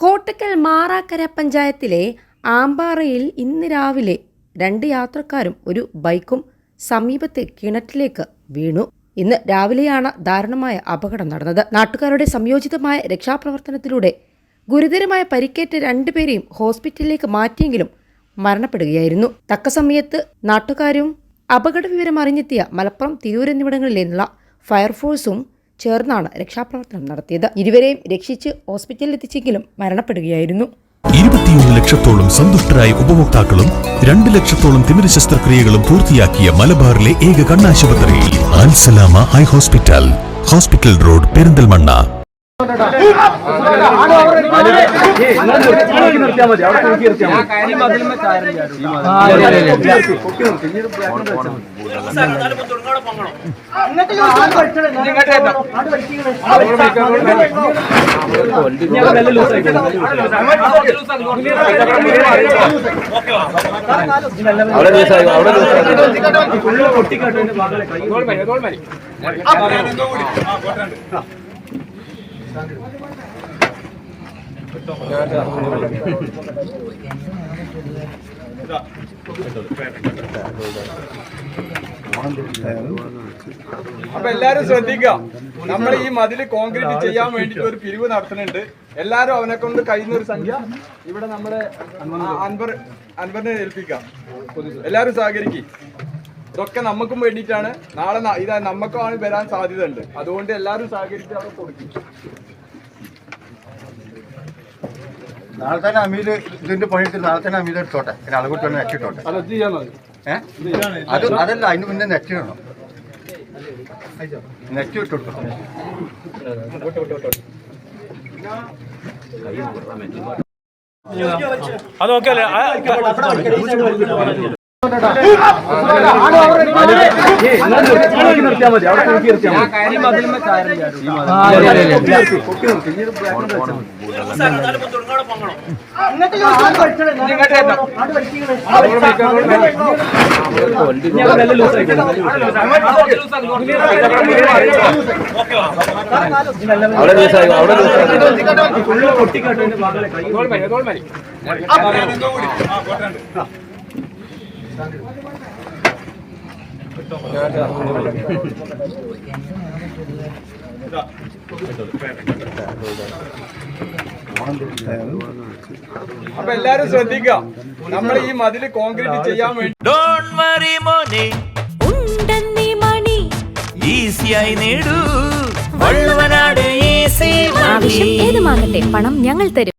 കോട്ടക്കൽ മാറാക്കര പഞ്ചായത്തിലെ ആമ്പാറയിൽ ഇന്ന് രാവിലെ 2 യാത്രക്കാരും ഒരു ബൈക്കും സമീപത്തെ കിണറ്റിലേക്ക് വീണു. ഇന്ന് രാവിലെയാണ് ദാരുണമായ അപകടം നടന്നത്. നാട്ടുകാരുടെ സംയോജിതമായ രക്ഷാപ്രവർത്തനത്തിലൂടെ ഗുരുതരമായ പരിക്കേറ്റ 2 പേരെയും ഹോസ്പിറ്റലിലേക്ക് മാറ്റിയെങ്കിലും മരണപ്പെടുകയായിരുന്നു. തക്ക സമയത്ത് നാട്ടുകാരും അപകട വിവരം അറിഞ്ഞെത്തിയ മലപ്പുറം, തിരൂർ എന്നിവിടങ്ങളിൽ നിന്നുള്ള ഫയർഫോഴ്സും ചേർന്നാണ് രക്ഷാപ്രവർത്തനം നടത്തിയത്. ഇരുവരെയും രക്ഷിച്ച് ഹോസ്പിറ്റലിൽ എത്തിച്ചെങ്കിലും മരണപ്പെടുകയായിരുന്നു. 21 ലക്ഷത്തോളം സന്തുഷ്ടരായ ഉപഭോക്താക്കളും 2 ലക്ഷത്തോളം തിമിര ശസ്ത്രക്രിയകളും പൂർത്തിയാക്കിയ മലബാറിലെ ഏക കണ്ണാശുപത്രി Al Salama high hospital, hospital road, Perinthalmanna. അപ്പൊ എല്ലാരും ശ്രദ്ധിക്കുക, നമ്മൾ ഈ മതില് കോൺക്രീറ്റ് ചെയ്യാൻ വേണ്ടിട്ട് ഒരു പിരിവ് നടത്തുന്നുണ്ട്. എല്ലാരും അവനെ കൊണ്ട് കഴിയുന്ന ഒരു സംഖ്യ ഇവിടെ നമ്മുടെ അൻവറിനെ ഏൽപ്പിക്കാം. എല്ലാരും സഹകരിക്കും. ഇതൊക്കെ നമുക്കും വേണ്ടിയിട്ടാണ്. നാളെ ഇതാ നമുക്കാണ് വരാൻ സാധ്യത ഉണ്ട്. അതുകൊണ്ട് എല്ലാരും സഹകരിച്ച് അവിടെ കൊടുക്കും. നാളെ തന്നെ അമീൽ ഇതിന്റെ പണിയിട്ട് നാളെ തന്നെ അമീൽ എടുത്തോട്ടെ. പിന്നെ അളകൂട്ടി ഒന്ന് നെറ്റിട്ടോട്ടെ. അതല്ല, അതിന് മുന്നേ നെറ്റിടണം. നെറ്റ് ഇട്ടോട്ടെ. അതൊക്കെ അല്ലേ നിർത്തിയാൽ മതി. അവിടെ നിർത്തിയാൽ അപ്പൊ എല്ലാരും ശ്രദ്ധിക്കുക, നമ്മൾ ഈ മതില് കോൺക്രീറ്റ് ചെയ്യാൻ വേണ്ടി ആവശ്യം ഏതുമാകട്ടെ, പണം ഞങ്ങൾ തരും.